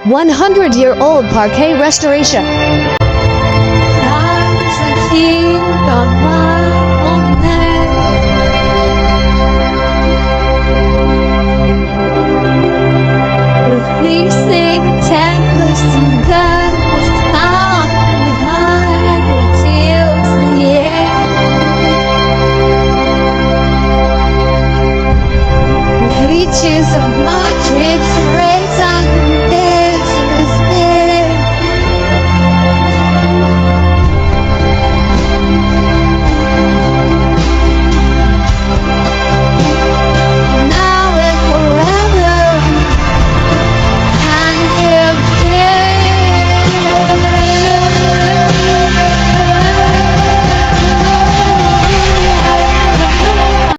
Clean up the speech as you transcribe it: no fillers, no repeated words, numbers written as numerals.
100-year-old parquet restoration. Times I keep on my own head. The fleeting tempest and God was found behind the tears in the air. The reaches of my